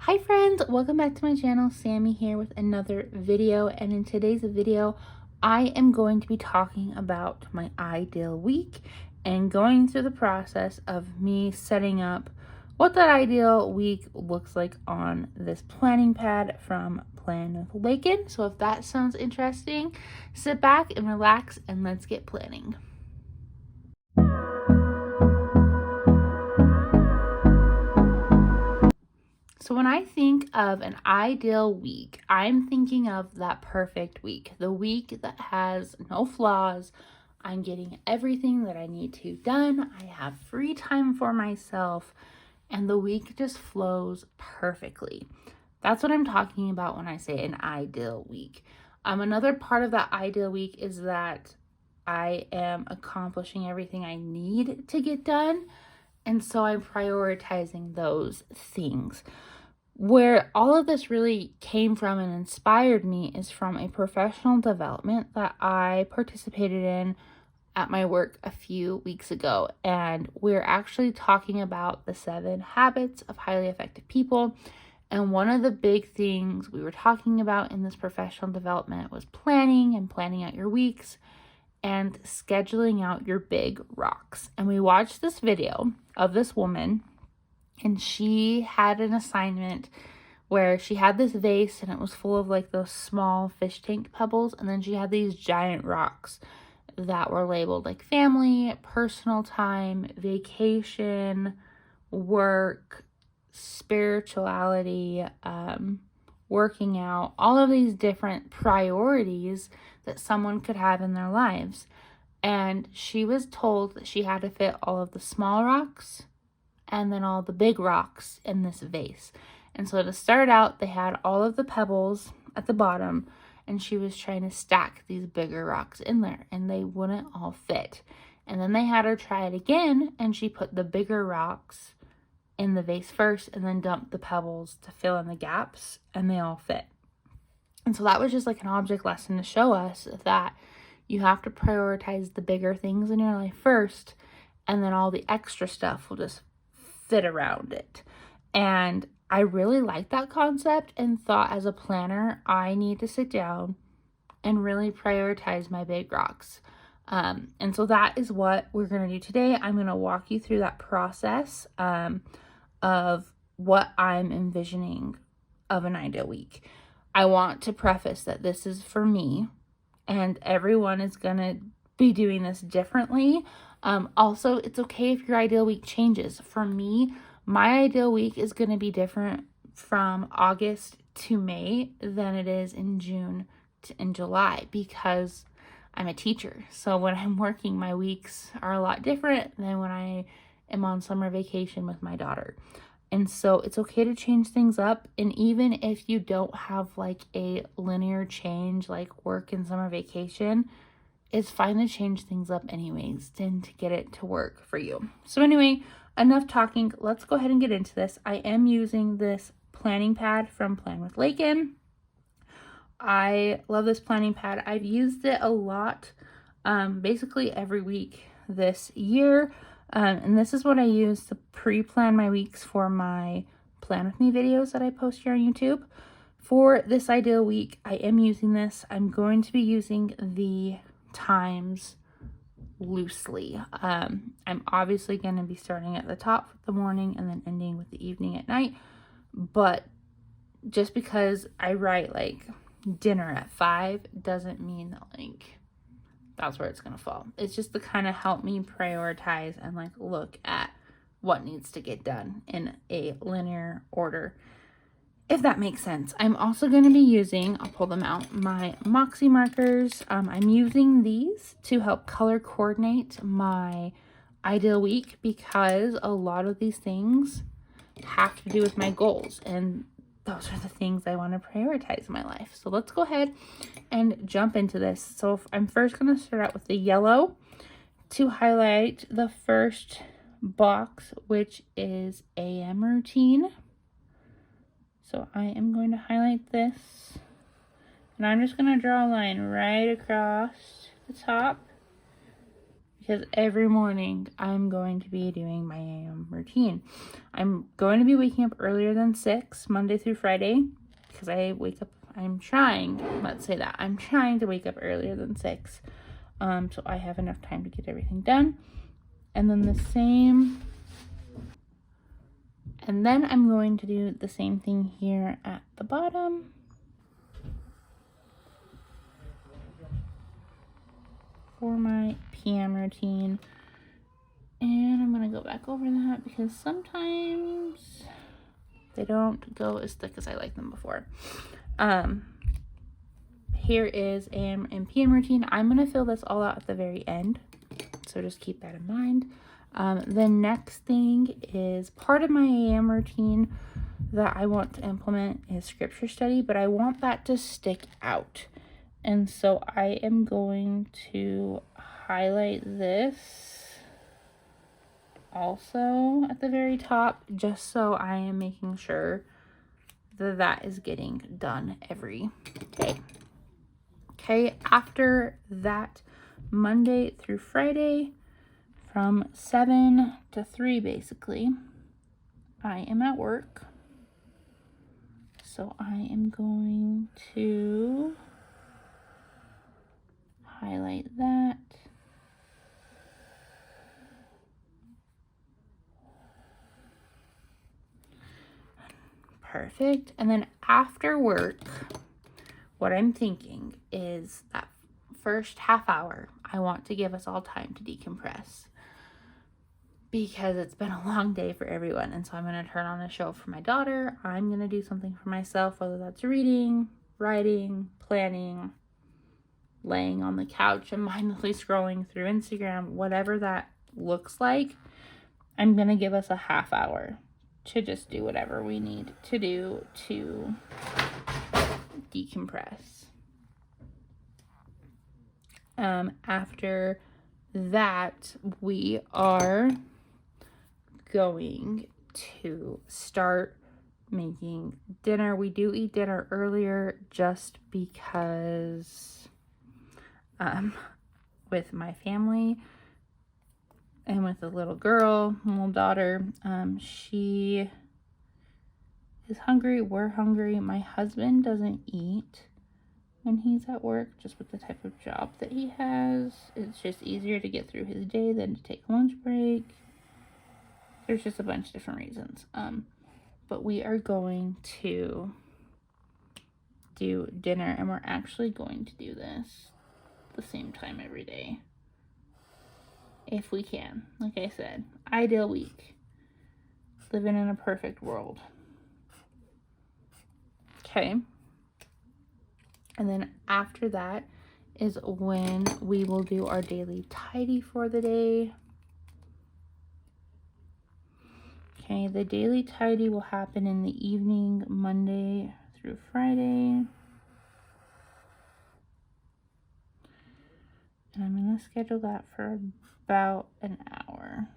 Hi friends, welcome back to my channel. Sammy here with another video, and in today's video I am going to be talking about my ideal week and going through the process of me setting up what that ideal week looks like on this planning pad from Plan with Lakin. So if that sounds interesting, sit back and relax and let's get planning. So when I think of an ideal week, I'm thinking of that perfect week. The week that has no flaws. I'm getting everything that I need to done. I have free time for myself, and the week just flows perfectly. That's what I'm talking about when I say an ideal week. Another part of that ideal week is that I am accomplishing everything I need to get done, and so I'm prioritizing those things. Where all of this really came from and inspired me is from a professional development that I participated in at my work a few weeks ago. And we're actually talking about the 7 habits of highly effective people. And one of the big things we were talking about in this professional development was planning and planning out your weeks and scheduling out your big rocks. And we watched this video of this woman, and she had an assignment where she had this vase and it was full of like those small fish tank pebbles, and then she had these giant rocks that were labeled like family, personal time, vacation, work, spirituality, working out, all of these different priorities that someone could have in their lives. And she was told that she had to fit all of the small rocks and then all the big rocks in this vase. And so to start out, they had all of the pebbles at the bottom, and she was trying to stack these bigger rocks in there, and they wouldn't all fit. And then they had her try it again, and she put the bigger rocks in the vase first and then dumped the pebbles to fill in the gaps, and they all fit. And so that was just like an object lesson to show us that you have to prioritize the bigger things in your life first, and then all the extra stuff will just fit around it. And I really liked that concept and thought, as a planner, I need to sit down and really prioritize my big rocks. And so that is what we're going to do today. I'm going to walk you through that process of what I'm envisioning of an ideal week. I want to preface that this is for me, and everyone is going to be doing this differently. Also, it's okay if your ideal week changes. For me, my ideal week is going to be different from August to May than it is in June to July, because I'm a teacher. So when I'm working, my weeks are a lot different than when I am on summer vacation with my daughter. And so it's okay to change things up. And even if you don't have like a linear change like work and summer vacation, it's fine to change things up anyways and to get it to work for you. So anyway, enough talking. Let's go ahead and get into this. I am using this planning pad from Plan with Lakin. I love this planning pad. I've used it a lot, basically every week this year. And this is what I use to pre-plan my weeks for my Plan With Me videos that I post here on YouTube. For this ideal week, I am using this. I'm going to be using the times loosely. I'm obviously going to be starting at the top with the morning and then ending with the evening at night. But just because I write like dinner at 5 doesn't mean that like that's where it's going to fall. It's just to kind of help me prioritize and like look at what needs to get done in a linear order, if that makes sense. I'm also going to be using, I'll pull them out, my Moxie markers. I'm using these to help color coordinate my ideal week, because a lot of these things have to do with my goals, and those are the things I want to prioritize in my life. So let's go ahead and jump into this. So I'm first going to start out with the yellow to highlight the first box, which is AM routine. So I am going to highlight this, and I'm just going to draw a line right across the top, because every morning I'm going to be doing my AM routine. I'm going to be waking up earlier than 6 Monday through Friday because I'm trying to wake up earlier than 6 so I have enough time to get everything done. And then I'm going to do the same thing here at the bottom. For my PM routine. And I'm going to go back over that because sometimes they don't go as thick as I like them before. Here is AM and PM routine. I'm going to fill this all out at the very end, so just keep that in mind. The next thing is part of my AM routine that I want to implement is scripture study, but I want that to stick out. And so I am going to highlight this also at the very top, just so I am making sure that that is getting done every day. Okay, after that, Monday through Friday, from 7 to 3 basically, I am at work. So I am going to highlight that. Perfect. And then after work, what I'm thinking is that first half hour, I want to give us all time to decompress because it's been a long day for everyone. And so I'm going to turn on a show for my daughter. I'm going to do something for myself, whether that's reading, writing, planning, laying on the couch and mindlessly scrolling through Instagram, whatever that looks like. I'm going to give us a half hour to just do whatever we need to do to decompress. After that, we are going to start making dinner. We do eat dinner earlier just because with my family and with the little daughter, she is hungry. We're hungry. My husband doesn't eat when he's at work, just with the type of job that he has. It's just easier to get through his day than to take a lunch break. There's just a bunch of different reasons. But we are going to do dinner, and we're actually going to do this the same time every day. If we can. Like I said, ideal week. Living in a perfect world. Okay. And then after that is when we will do our daily tidy for the day. Okay, the daily tidy will happen in the evening, Monday through Friday. And I'm going to schedule that for about an hour.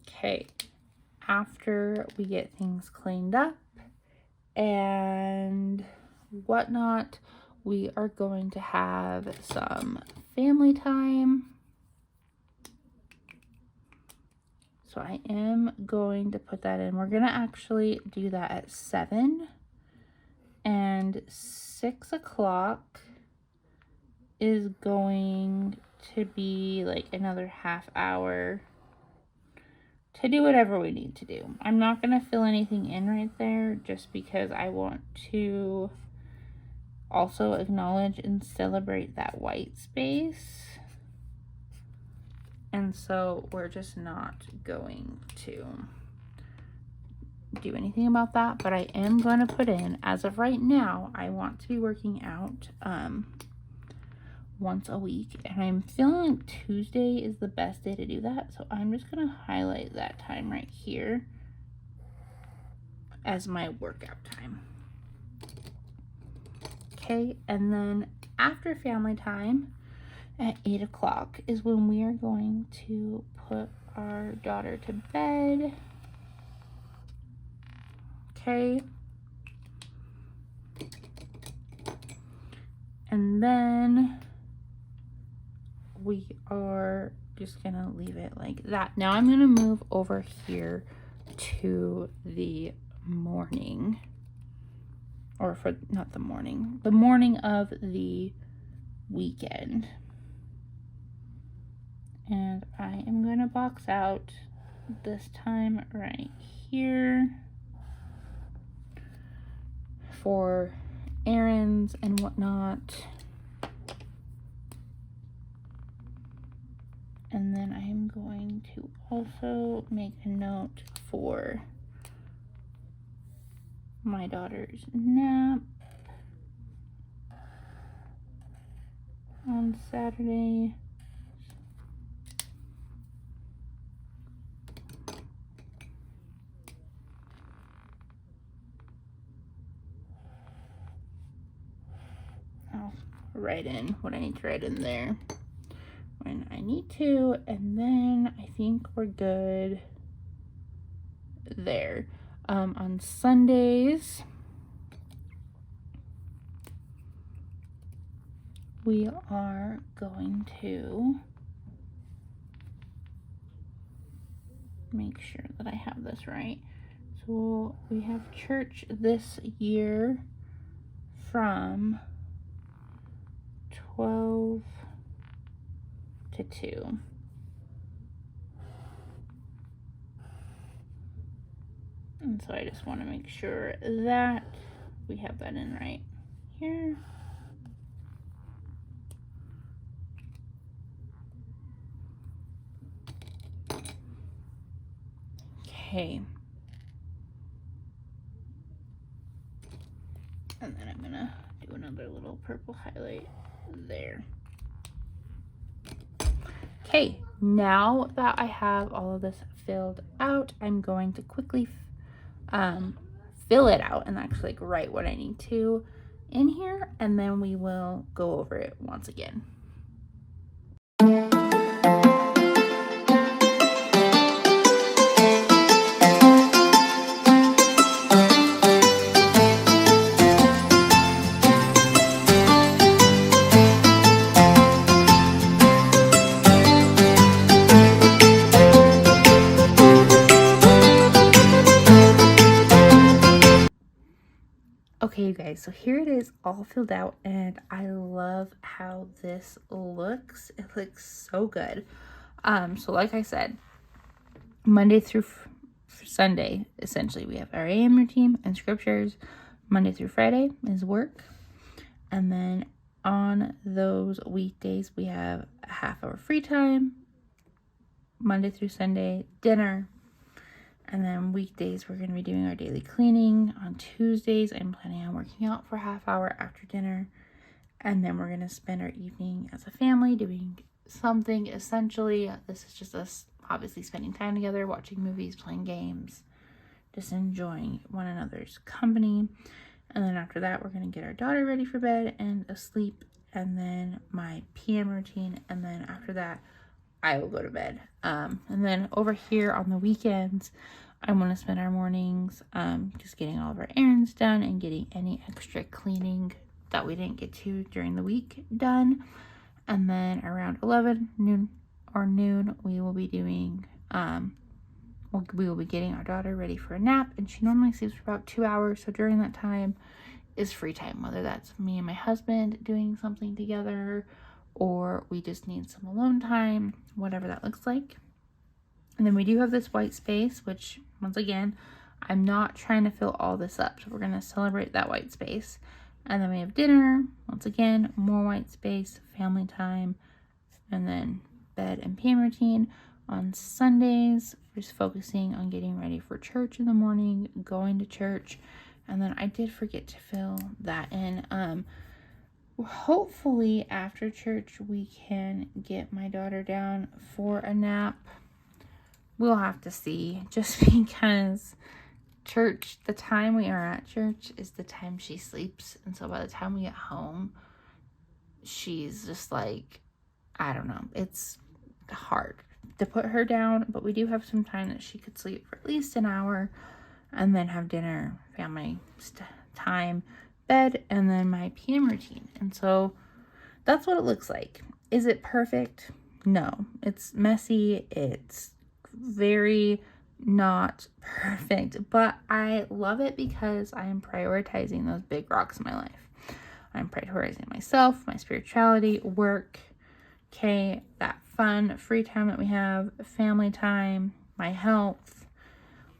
Okay, after we get things cleaned up and whatnot, we are going to have some family time. So I am going to put that in. We're going to actually do that at 7. And 6 o'clock is going to be like another half hour to do whatever we need to do. I'm not going to fill anything in right there just because I want to also acknowledge and celebrate that white space. And so we're just not going to do anything about that, but I am going to put in, as of right now, I want to be working out once a week, and I'm feeling like Tuesday is the best day to do that, so I'm just going to highlight that time right here as my workout time. Okay, and then after family time at 8 o'clock is when we are going to put our daughter to bed. okay? And then we are just gonna leave it like that. Now I'm gonna move over here to the morning, or for not the morning of the weekend. And I am gonna box out this time right here for errands and whatnot. And then I'm going to also make a note for my daughter's nap on Saturday. I'll write in what I need to write in there when I need to, and then I think we're good there. On Sundays, we are going to make sure that I have this right. So we have church this year from 12 to 2. And so I just want to make sure that we have that in right here. Okay. And then I'm gonna do another little purple highlight there. Okay, now that I have all of this filled out, I'm going to quickly fill it out and actually write what I need to in here, and then we will go over it once again. Okay, you guys, so here it is all filled out, and I love how this looks. It looks so good. So like I said, Monday through Sunday, essentially, we have our AM routine and scriptures. Monday through Friday is work. And then on those weekdays, we have a half hour free time. Monday through Sunday, dinner. And then weekdays, we're going to be doing our daily cleaning. On Tuesdays, I'm planning on working out for a half hour after dinner. And then we're going to spend our evening as a family doing something. Essentially, this is just us obviously spending time together, watching movies, playing games, just enjoying one another's company. And then after that, we're going to get our daughter ready for bed and asleep. And then my PM routine. And then after that, I will go to bed. And then over here on the weekends, I want to spend our mornings just getting all of our errands done and getting any extra cleaning that we didn't get to during the week done. And then around 11 noon, we will be doing, we will be getting our daughter ready for a nap. And she normally sleeps for about 2 hours. So during that time is free time, whether that's me and my husband doing something together, or we just need some alone time, whatever that looks like. And then we do have this white space, which once again, I'm not trying to fill all this up. So we're going to celebrate that white space. And then we have dinner, once again, more white space, family time, and then bed and PM routine. On Sundays, we're just focusing on getting ready for church in the morning, going to church. And then I did forget to fill that in. Hopefully after church we can get my daughter down for a nap. We'll have to see, just because church, the time we are at church is the time she sleeps. And so by the time we get home, she's just like, I don't know, it's hard to put her down, but we do have some time that she could sleep for at least an hour. and then have dinner, family time, bed, and then my PM routine. And so that's what it looks like. Is it perfect? No. It's messy. It's very not perfect, but I love it because I am prioritizing those big rocks in my life. I'm prioritizing myself, my spirituality, work, okay, that fun, free time that we have, family time, my health.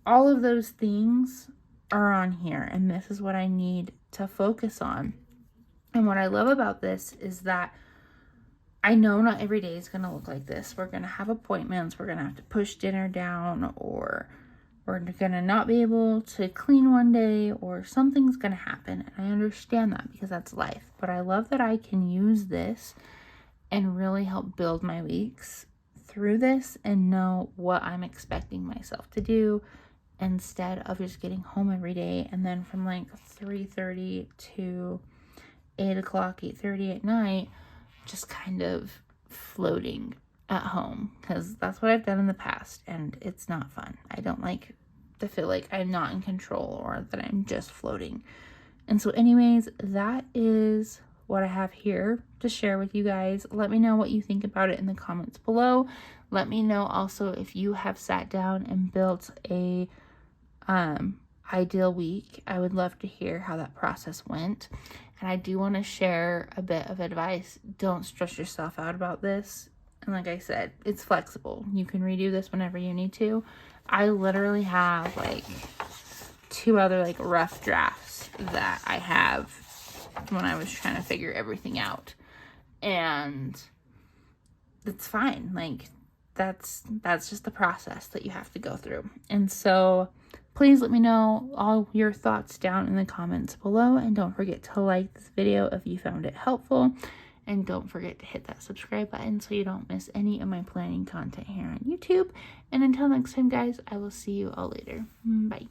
All of those things are on here, and this is what I need to focus on. And what I love about this is that I know not every day is going to look like this. We're going to have appointments. We're going to have to push dinner down, or we're going to not be able to clean one day, or something's going to happen. And I understand that because that's life. But I love that I can use this and really help build my weeks through this and know what I'm expecting myself to do, instead of just getting home every day and then from like 3:30 to 8 o'clock, 8:30 at night, just kind of floating at home, because that's what I've done in the past and it's not fun. I don't like to feel like I'm not in control or that I'm just floating. And so anyways, that is what I have here to share with you guys. Let me know what you think about it in the comments below. Let me know also if you have sat down and built a ideal week. I would love to hear how that process went. And I do want to share a bit of advice. Don't stress yourself out about this. And like I said, it's flexible. You can redo this whenever you need to. I literally have like 2 other like rough drafts that I have when I was trying to figure everything out. And it's fine. Like that's just the process that you have to go through. And so please let me know all your thoughts down in the comments below. And don't forget to like this video if you found it helpful. And don't forget to hit that subscribe button so you don't miss any of my planning content here on YouTube. And until next time, guys, I will see you all later. Bye.